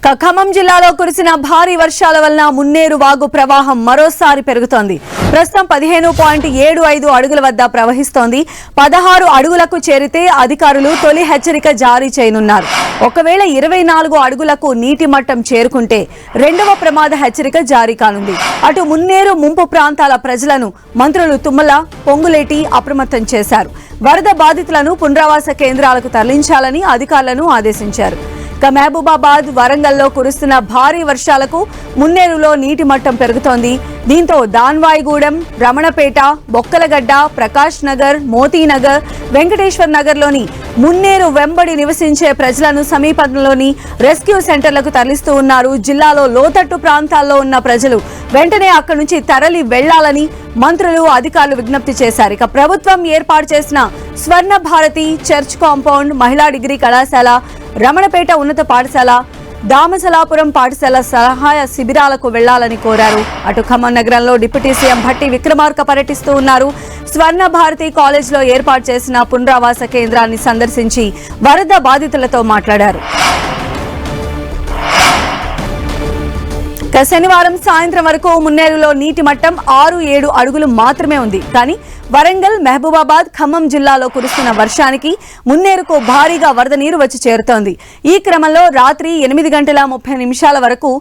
ఖమ్మం జిల్లాలో కురిసిన భారీ వర్షాల వలన మున్నేరు వాగు ప్రవాహం మరోసారి పెరుగుతోంది. ప్రస్తుతం 15.75 అడుగుల వద్ద ప్రవహిస్తోంది. 16 అడుగులకు చేరితే అధికారులు తొలి హెచ్చరిక జారీ చేయనున్నారు. ఒకవేళ 24 అడుగులకు నీటి మట్టం చేరుకుంటే రెండవ ప్రమాద హెచ్చరిక జారీ కానుంది. అటు మున్నేరు ముంపు ప్రాంతాల ప్రజలను మంత్రులు తుమ్మల, పొంగులేటి అప్రమత్తం చేశారు. వరద బాధితులను పునరావాస కేంద్రాలకు తరలించాలని అధికారులను ఆదేశించారు. మహబూబాబాద్, వరంగల్లో కురుస్తున్న భారీ వర్షాలకు మున్నేరులో నీటి మట్టం పెరుగుతోంది. దీంతో దాన్వాయిగూడెం, రమణపేట, బొక్కలగడ్డ, ప్రకాష్ నగర్, మోతీనగర్, వెంకటేశ్వర్ నగర్లోని మున్నేరు వెంబడి నివసించే ప్రజలను సమీపంలోని రెస్క్యూ సెంటర్లకు తరలిస్తూ ఉన్నారు. జిల్లాలో లోతట్టు ప్రాంతాల్లో ఉన్న ప్రజలు వెంటనే అక్కడి నుంచి తరలి వెళ్లాలని మంత్రులు, అధికారులు విజ్ఞప్తి చేశారు. ఇక ప్రభుత్వం ఏర్పాటు చేసిన స్వర్ణ భారతి చర్చ్ కాంపౌండ్, మహిళా డిగ్రీ కళాశాల, రమణపేట ఉన్నత పాఠశాల, దామసలాపురం పాఠశాల సహాయ శిబిరాలకు వెళ్లాలని కోరారు. అటు ఖమ్మం నగరంలో డిప్యూటీ సీఎం భట్టి విక్రమార్క పర్యటిస్తూ ఉన్నారు. స్వర్ణ భారతి కాలేజ్లో ఏర్పాటు చేసిన పునరావాస కేంద్రాన్ని సందర్శించి వరద బాధితులతో మాట్లాడారు. శనివారం సాయంత్రం వరకు మున్నేరులో నీటి మట్టం 6-7 అడుగులు మాత్రమే ఉంది. కానీ వరంగల్, మహబూబాబాద్, ఖమ్మం జిల్లాలో కురుస్తున్న వర్షానికి మున్నేరుకు భారీగా వరద నీరు వచ్చి చేరుతోంది. ఈ క్రమంలో రాత్రి 8:30 వరకు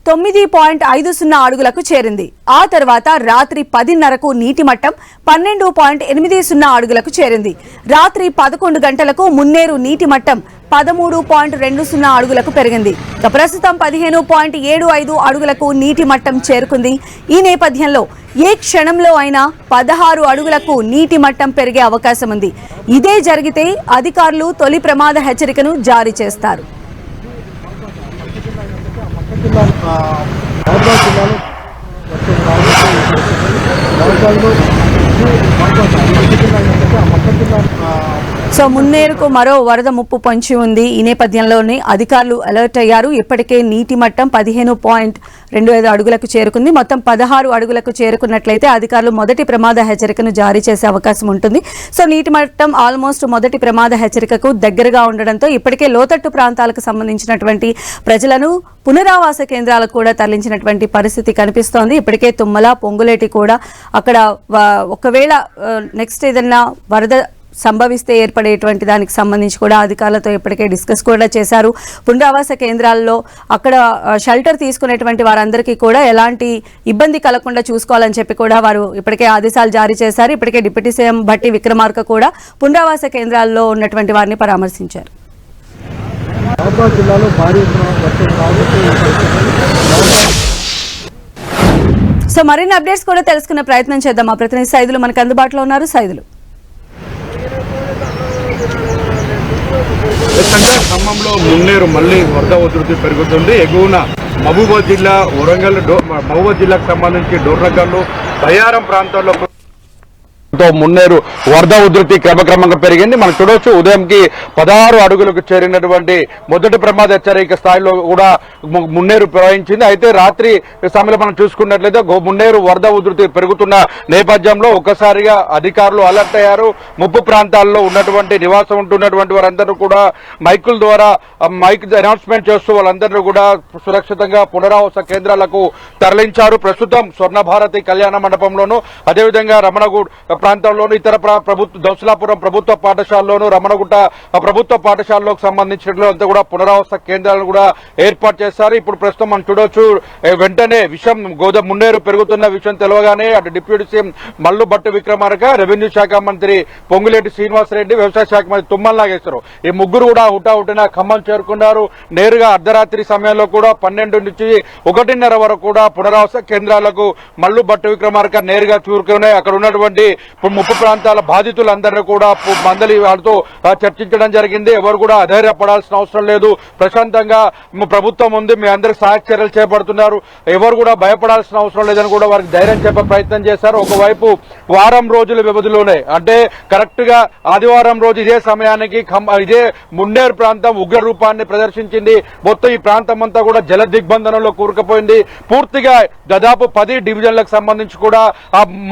9.50 అడుగులకు చేరింది. ఆ తర్వాత రాత్రి 10:30కు నీటి మట్టం 12.80 అడుగులకు చేరింది. రాత్రి 11 గంటలకు మున్నేరు నీటి మట్టం 13.20 అడుగులకు పెరిగింది. ప్రస్తుతం 15.75 అడుగులకు నీటి మట్టం చేరుకుంది. ఈ నేపథ్యంలో ఏ క్షణంలో అయినా 16 అడుగులకు నీటి మట్టం పెరిగే అవకాశం ఉంది. ఇదే జరిగితే అధికారులు తొలి ప్రమాద హెచ్చరికను జారీ చేస్తారు. మున్నేరుకు మరో వరద ముప్పు పొంచి ఉంది. ఈ నేపథ్యంలోనే అధికారులు అలర్ట్ అయ్యారు. ఇప్పటికే నీటి మట్టం 15.25 అడుగులకు చేరుకుంది. మొత్తం 16 అడుగులకు చేరుకున్నట్లయితే అధికారులు మొదటి ప్రమాద హెచ్చరికను జారీ చేసే అవకాశం ఉంటుంది. నీటి మట్టం ఆల్మోస్ట్ మొదటి ప్రమాద హెచ్చరికకు దగ్గరగా ఉండడంతో ఇప్పటికే లోతట్టు ప్రాంతాలకు సంబంధించినటువంటి ప్రజలను పునరావాస కేంద్రాలకు కూడా తరలించినటువంటి పరిస్థితి కనిపిస్తోంది. ఇప్పటికే తుమ్మల, పొంగులేటి కూడా అక్కడ ఒకవేళ నెక్స్ట్ ఏదన్నా వరద సంభవిస్తే ఏర్పడేటువంటి దానికి సంబంధించి కూడా అధికారులతో ఇప్పటికే డిస్కస్ కూడా చేశారు. పునరావాస కేంద్రాల్లో అక్కడ షెల్టర్ తీసుకునేటువంటి వారందరికీ కూడా ఎలాంటి ఇబ్బంది కలగకుండా చూసుకోవాలని చెప్పి కూడా వారు ఇప్పటికే ఆదేశాలు జారీ చేశారు. ఇప్పటికే డిప్యూటీ సీఎం భట్టి విక్రమార్క కూడా పునరావాస కేంద్రాల్లో ఉన్నటువంటి వారిని పరామర్శించారు. మరిన్ని అప్డేట్స్ కూడా తెలుసుకునే ప్రయత్నం చేద్దాం. మా ప్రతినిధి సైదులు మనకు అందుబాటులో ఉన్నారు. సైదులు, ఖమ్మంలో మున్నేరు మళ్లీ వరద ఉధృతి పెరుగుతుంది. ఎగువన మహబూబాబాద్ జిల్లా, వరంగల్, మహబూబాబాద్ జిల్లాకు సంబంధించి డోర్నకల్లు, బయ్యారం ప్రాంతాల్లో మున్నేరు వరద ఉధృతి క్రమక్రమంగా పెరిగింది. మనం చూడవచ్చు ఉదయంకి 16 అడుగులకు చేరినటువంటి మొదటి ప్రమాద హెచ్చరిక స్థాయిలో కూడా మున్నేరు ప్రవహించింది. అయితే రాత్రి సమయంలో మనం చూసుకున్నట్లయితే మున్నేరు వరద ఉధృతి పెరుగుతున్న నేపథ్యంలో ఒక్కసారిగా అధికారులు అలర్ట్ అయ్యారు. ముప్పు ప్రాంతాల్లో ఉన్నటువంటి నివాసం ఉంటున్నటువంటి వారందరూ కూడా మైకుల ద్వారా అనౌన్స్మెంట్ చేస్తూ వాళ్ళందరూ కూడా సురక్షితంగా పునరావాస కేంద్రాలకు తరలించారు. ప్రస్తుతం స్వర్ణ భారతి కళ్యాణ మండపంలోను, అదేవిధంగా రమణగూడ్ ప్రాంతంలోను, ఇతర దౌసలాపురం ప్రభుత్వ పాఠశాలలోను, రమణగుట్ట ప్రభుత్వ పాఠశాలలోకి సంబంధించినట్లంతా కూడా పునరావాస కేంద్రాలను కూడా ఏర్పాటు చేశారు. ఇప్పుడు ప్రస్తుతం మనం చూడవచ్చు వెంటనే విషయం మున్నేరు పెరుగుతున్న విషయం తెలవగానే అటు deputy CM Mallu Bhatti Vikramarka, revenue శాఖ మంత్రి పొంగులేటి శ్రీనివాసరెడ్డి, వ్యవసాయ శాఖ మంత్రి తుమ్మల నాగేశ్వరరావు ఈ ముగ్గురు కూడా హుటాహుటిన ఖమ్మం చేరుకున్నారు. నేరుగా అర్ధరాత్రి సమయంలో కూడా 12 నుంచి 1:30 వరకు కూడా పునరావాస కేంద్రాలకు మల్లు భట్టి విక్రమార్క నేరుగా చేరుకుని అక్కడ ఉన్నటువంటి ముప్పు ప్రాంతాల బాధితులందరినీ కూడా మందలి వాళ్ళతో చర్చించడం జరిగింది. ఎవరు కూడా అధైర్యపడాల్సిన అవసరం లేదు, ప్రశాంతంగా ప్రభుత్వం ఉంది, మీ అందరికి సహాయక చర్యలు చేపడుతున్నారు, ఎవరు కూడా భయపడాల్సిన అవసరం లేదని కూడా వారికి ధైర్యం చెప్పే ప్రయత్నం చేశారు. ఒకవైపు వారం రోజుల వ్యవధిలోనే అంటే కరెక్ట్ గా ఆదివారం రోజు ఇదే సమయానికి ఇదే మున్నేరు ప్రాంతం ఉగ్ర రూపాన్ని ప్రదర్శించింది. మొత్తం ఈ ప్రాంతం అంతా కూడా జల దిగ్బంధనంలో కూరుకుపోయింది. పూర్తిగా దాదాపు 10 డివిజన్లకు సంబంధించి కూడా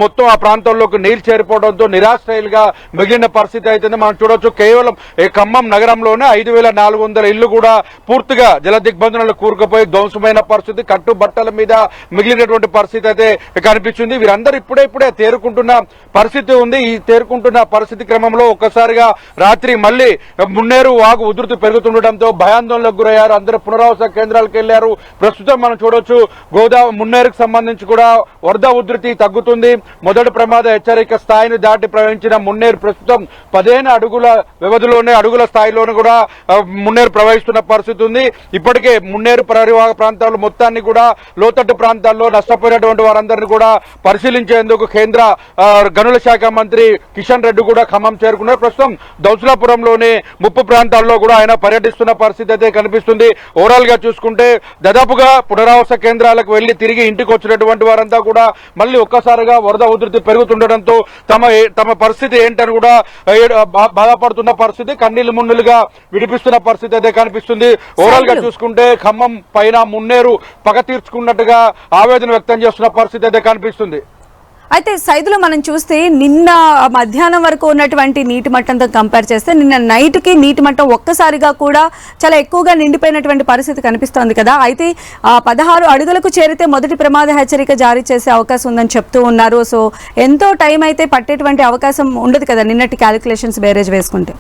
మొత్తం ఆ ప్రాంతంలోకి నీరు చేరిపోవడంతో నిరాశ్రయులుగా మిగిలిన పరిస్థితి అయితే మనం చూడొచ్చు. కేవలం ఖమ్మం నగరంలోనే 5,400 ఇళ్లు కూడా పూర్తిగా జల దిగ్బంధనలు కూరుకుపోయి ధ్వంసమైన పరిస్థితి, కట్టుబట్టల మీద మిగిలినటువంటి పరిస్థితి అయితే కనిపిస్తుంది. వీరందరూ ఇప్పుడే తేరుకుంటున్న పరిస్థితి ఉంది. ఈ తేరుకుంటున్న పరిస్థితి క్రమంలో ఒక్కసారిగా రాత్రి మళ్లీ మున్నేరు వాగు ఉధృతి పెరుగుతుండటంతో భయాందోళనకు గురయ్యారు. అందరూ పునరావాస కేంద్రాలకు వెళ్లారు. ప్రస్తుతం మనం చూడొచ్చు మున్నేరుకు సంబంధించి కూడా వరద ఉధృతి తగ్గుతుంది. మొదటి ప్రమాద హెచ్చరిక స్థాయిని దాటి ప్రవహించిన మున్నేరు ప్రస్తుతం 15 అడుగుల వ్యవధిలోనే అడుగుల స్థాయిలోనే కూడా మున్నేరు ప్రవహిస్తున్న పరిస్థితి ఉంది. ఇప్పటికే మున్నేరు పరివాహక ప్రాంతాల్లో మొత్తాన్ని కూడా లోతట్టు ప్రాంతాల్లో నష్టపోయినటువంటి వారందరినీ కూడా పరిశీలించేందుకు కేంద్ర గనుల శాఖ మంత్రి కిషన్ రెడ్డి కూడా ఖమ్మం చేరుకున్నారు. ప్రస్తుతం దౌసలాపురంలోని ముప్పు ప్రాంతాల్లో కూడా ఆయన పర్యటిస్తున్న పరిస్థితి అయితే కనిపిస్తుంది. ఓవరాల్ గా చూసుకుంటే దాదాపుగా పునరావాస కేంద్రాలకు వెళ్లి తిరిగి ఇంటికి వచ్చినటువంటి వారంతా కూడా మళ్ళీ ఒక్కసారిగా వరద ఉధృతి పెరుగుతుండటంతో తమ పరిస్థితి ఏంటని కూడా బాధపడుతున్న పరిస్థితి, కన్నీళ్లు మున్నులుగా విడిపిస్తున్న పరిస్థితి అయితే కనిపిస్తుంది. ఓవరాల్ గా చూసుకుంటే ఖమ్మం పైన మున్నేరు పగ తీర్చుకున్నట్టుగా ఆవేదన వ్యక్తం చేస్తున్న పరిస్థితి అయితే కనిపిస్తుంది. అయితే సైదులో మనం చూస్తే నిన్న మధ్యాహ్నం వరకు ఉన్నటువంటి నీటి మట్టంతో కంపేర్ చేస్తే నిన్న నైట్ కి నీటి మట్టం ఒక్కసారిగా కూడా చాలా ఎక్కువగా నిండిపోయినటువంటి పరిస్థితి కనిపిస్తోంది కదా. అయితే 16 అడుగులకు చేరితే మొదటి ప్రమాద హెచ్చరిక జారీ చేసే అవకాశం ఉందని చెప్తూ ఉన్నారు. సో ఎంతో టైం అయితే పట్టేటువంటి అవకాశం ఉండదు కదా నిన్నటి క్యాలిక్యులేషన్స్ బేరేజ్ వేసుకుంటే.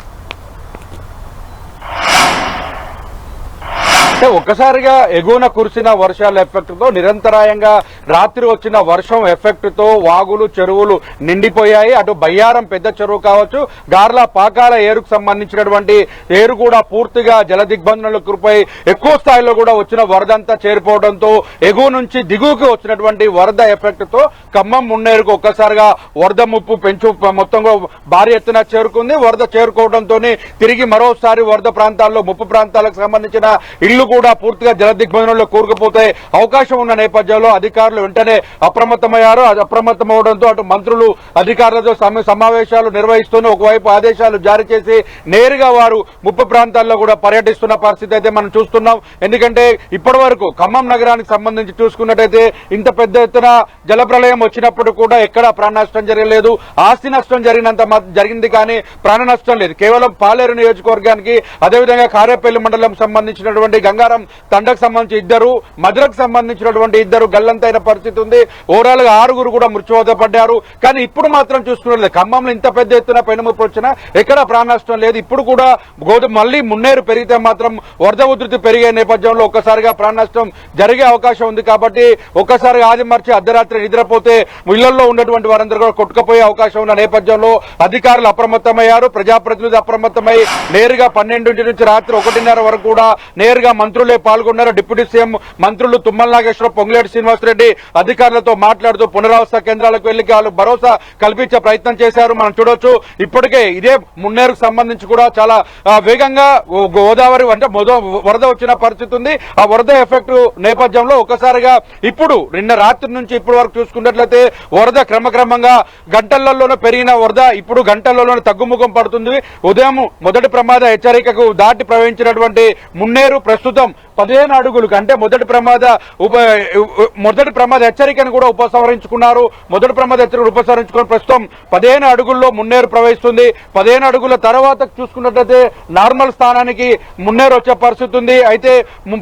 అంటే ఒక్కసారిగా ఎగువన కురిసిన వర్షాల ఎఫెక్ట్ తో నిరంతరాయంగా రాత్రి వచ్చిన వర్షం ఎఫెక్ట్ తో వాగులు చెరువులు నిండిపోయాయి. అటు బయ్యారం పెద్ద చెరువు కావచ్చు, గార్ల పాకాల ఏరుకు సంబంధించినటువంటి ఏరు కూడా పూర్తిగా జల దిగ్బంధనలకు కురిపోయి ఎక్కువ స్థాయిలో కూడా వచ్చిన వరదంతా చేరిపోవడంతో ఎగువ నుంచి దిగువకు వచ్చినటువంటి వరద ఎఫెక్ట్ తో ఖమ్మం మున్నేరుకు ఒక్కసారిగా వరద ముప్పు మొత్తంగా భారీ ఎత్తున చేరుకుంది. వరద చేరుకోవడంతో తిరిగి మరోసారి వరద ప్రాంతాల్లో ముప్పు ప్రాంతాలకు సంబంధించిన ఇళ్లు కూడా పూర్తిగా జల దిగ్బంధనంలో కూరుకుపోతే అవకాశం ఉన్న నేపథ్యంలో అధికారులు వెంటనే అప్రమత్తమయ్యారు. అప్రమత్తమవడంతో అటు మంత్రులు అధికారులతో సమావేశాలు నిర్వహిస్తూనే ఒకవైపు ఆదేశాలు జారీ చేసి నేరుగా వారు ముప్పు ప్రాంతాల్లో కూడా పర్యటిస్తున్న పరిస్థితి అయితే మనం చూస్తున్నాం. ఎందుకంటే ఇప్పటి వరకు ఖమ్మం నగరానికి సంబంధించి చూసుకున్నట్టయితే ఇంత పెద్ద ఎత్తున జల ప్రళయం వచ్చినప్పుడు కూడా ఎక్కడా ప్రాణ నష్టం జరగలేదు. ఆస్తి నష్టం జరిగింది కానీ ప్రాణ నష్టం లేదు. కేవలం పాలేరు నియోజకవర్గానికి అదేవిధంగా కారేపల్లి మండలం సంబంధించినటువంటి గంగారం తండకు సంబంధించి 2, మధురకు సంబంధించినటువంటి 2 గల్లంతైన పరిస్థితి ఉంది. ఓవరాల్ గా 6 కూడా మృత్యువాత పడ్డారు. కానీ ఇప్పుడు మాత్రం చూసుకున్నట్లేదు ఖమ్మంలో ఇంత పెద్ద ఎత్తున పెనుముప్పు వచ్చినా ఎక్కడ ప్రాణ నష్టం లేదు. ఇప్పుడు కూడా మళ్లీ మున్నేరు పెరిగితే మాత్రం వరద ఉధృతి పెరిగే నేపథ్యంలో ఒక్కసారిగా ప్రాణ నష్టం జరిగే అవకాశం ఉంది. కాబట్టి ఒక్కసారిగా ఆదిమర్చి అర్ధరాత్రి నిద్రపోతే ఇళ్లలో ఉన్నటువంటి వారందరూ కూడా కొట్టుకుపోయే అవకాశం ఉన్న నేపథ్యంలో అధికారులు అప్రమత్తమయ్యారు. ప్రజాప్రతినిధులు అప్రమత్తమై నేరుగా 12 నుంచి రాత్రి 1:30 వరకు కూడా నేరుగా మంత్రులే పాల్గొన్నారు. డిప్యూటీ సీఎం మంత్రులు తుమ్మల నాగేశ్వరరావు, పొంగులేటి శ్రీనివాసరెడ్డి అధికారులతో మాట్లాడుతూ పునరావాస కేంద్రాలకు వెళ్లి వాళ్ళు భరోసా కల్పించే ప్రయత్నం చేశారు. మనం చూడొచ్చు ఇప్పటికే ఇదే మున్నేరుకు సంబంధించి కూడా చాలా వేగంగా గోదావరి అంటే వరద వచ్చిన పరిస్థితి ఉంది. ఆ వరద ఎఫెక్ట్ నేపథ్యంలో ఒకసారిగా ఇప్పుడు నిన్న రాత్రి నుంచి ఇప్పటి వరకు చూసుకున్నట్లయితే వరద క్రమక్రమంగా గంటలలోనే పెరిగిన వరద ఇప్పుడు గంటలలోనే తగ్గుముఖం పడుతుంది. ఉదయం మొదటి ప్రమాద హెచ్చరికకు దాటి ప్రవహించినటువంటి మున్నేరు ప్రస్తుతం 15 అడుగులకు అంటే మొదటి ప్రమాద హెచ్చరికను కూడా ఉపసంహరించుకున్నారు. మొదటి ప్రమాద హెచ్చరికను ఉపసంహరించుకుని ప్రస్తుతం 15 అడుగుల్లో మున్నేరు ప్రవహిస్తుంది. 15 అడుగుల తర్వాత చూసుకున్నట్లయితే నార్మల్ స్థానానికి మున్నేరు వచ్చే పరిస్థితి ఉంది. అయితే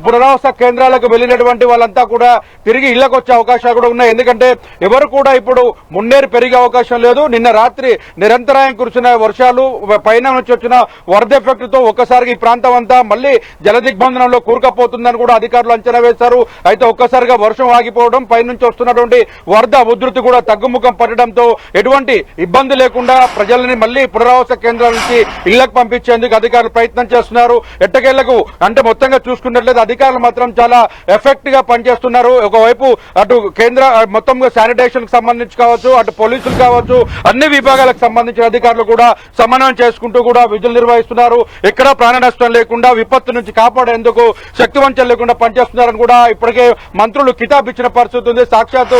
పునరావాస కేంద్రాలకు వెళ్లినటువంటి వాళ్ళంతా కూడా తిరిగి ఇళ్లకు వచ్చే అవకాశాలు కూడా ఉన్నాయి. ఎందుకంటే ఎవరు కూడా ఇప్పుడు మున్నేరు పెరిగే అవకాశం లేదు. నిన్న రాత్రి నిరంతరాయం కురిసిన వర్షాలు పైన నుంచి వచ్చిన వరద ఎఫెక్ట్ తో ఒక్కసారిగా ఈ ప్రాంతం అంతా మళ్లీ జల దిగ్బంధనంలో కూరుకుపోతుందని కూడా అధికారులు అంచనా వేశారు. అయితే ఒక్కసారిగా వర్షం ఆగిపోవడం, పైనుంచి వస్తున్నటువంటి వరద ఉధృతి కూడా తగ్గుముఖం పట్టడంతో ఎటువంటి ఇబ్బంది లేకుండా ప్రజలని మళ్లీ పునరావాస కేంద్రాల నుంచి ఇళ్లకు పంపించేందుకు అధికారులు ప్రయత్నం చేస్తున్నారు. ఎట్టకేళ్లకు అంటే మొత్తంగా చూసుకున్నట్లయితే అధికారులు మాత్రం చాలా ఎఫెక్ట్ గా పనిచేస్తున్నారు. ఒకవైపు అటు కేంద్ర మొత్తంగా శానిటేషన్ కి సంబంధించి కావచ్చు, అటు పోలీసులు కావచ్చు, అన్ని విభాగాలకు సంబంధించిన అధికారులు కూడా సమన్వయం చేసుకుంటూ కూడా విధులు నిర్వహిస్తున్నారు. ఎక్కడా ప్రాణ నష్టం లేకుండా విపత్తు నుంచి కాపాడేందుకు శక్తివంచన లేకుండా పనిచేస్తున్నారని కూడా ఇప్పటికే మంత్రులు కితాబ్ ఇచ్చిన పరిస్థితి ఉంది. సాక్షాత్తు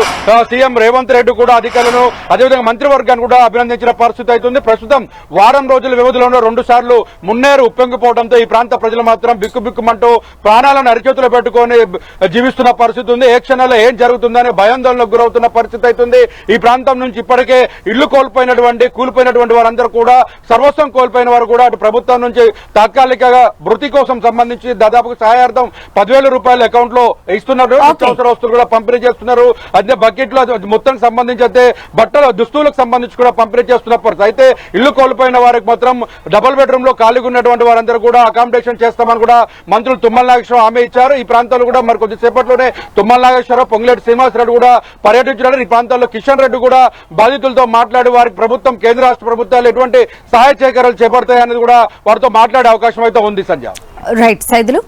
సీఎం రేవంత్ రెడ్డి కూడా అధికారులను అదేవిధంగా మంత్రివర్గాన్ని కూడా అభినందించిన పరిస్థితి అవుతుంది. ప్రస్తుతం వారం రోజుల వ్యవధిలోనే 2 సార్లు మున్నేరు ఉప్పొంగిపోవడంతో ఈ ప్రాంత ప్రజలు మాత్రం బిక్కుబిక్కుమంటూ ప్రాణాలను అరిచేతులు పెట్టుకొని జీవిస్తున్న పరిస్థితి ఉంది. ఏ క్షణంలో ఏం జరుగుతుందని భయాందోళనకు గురవుతున్న పరిస్థితి అవుతుంది. ఈ ప్రాంతం నుంచి ఇప్పటికే ఇళ్లు కూలిపోయినటువంటి వారందరూ కూడా సర్వస్వం కోల్పోయిన వారు కూడా అటు ప్రభుత్వం నుంచి తాత్కాలికంగా భృతి కోసం సంబంధించి దాదాపు సహాయార్థం 10,000 రూపాయల అకౌంట్ లో ఇస్తున్నారు. నిత్యావసర వస్తువులు కూడా పంపిణీ చేస్తున్నారు. అదే బకెట్ లో మొత్తం సంబంధించి అయితే బట్టల దుస్తువులకు సంబంధించి కూడా పంపిణీ చేస్తున్న పరిస్థితి. అయితే ఇల్లు కోల్పోయిన వారికి మాత్రం డబుల్ బెడ్రూమ్ లో ఖాళీగా ఉన్నటువంటి వారందరూ కూడా అకామిడేషన్ చేస్తామని కూడా మంత్రులు తుమ్మల నాగేశ్వరరావు హామీ ఇచ్చారు. ఈ ప్రాంతాల్లో కూడా మరి కొద్దిసేపట్లోనే తుమ్మల నాగేశ్వరరావు, పొంగులేటి శ్రీనివాసరెడ్డి కూడా పర్యటించారు. ఈ ప్రాంతాల్లో కిషన్ రెడ్డి కూడా బాధితులతో మాట్లాడి వారికి ప్రభుత్వం, కేంద్ర రాష్ట్ర ప్రభుత్వాలు ఎటువంటి సహాయ సేకరణలు చేపడతాయనేది కూడా వారితో మాట్లాడే అవకాశం అయితే ఉంది. సంజయ్, రైట్ సైదులు.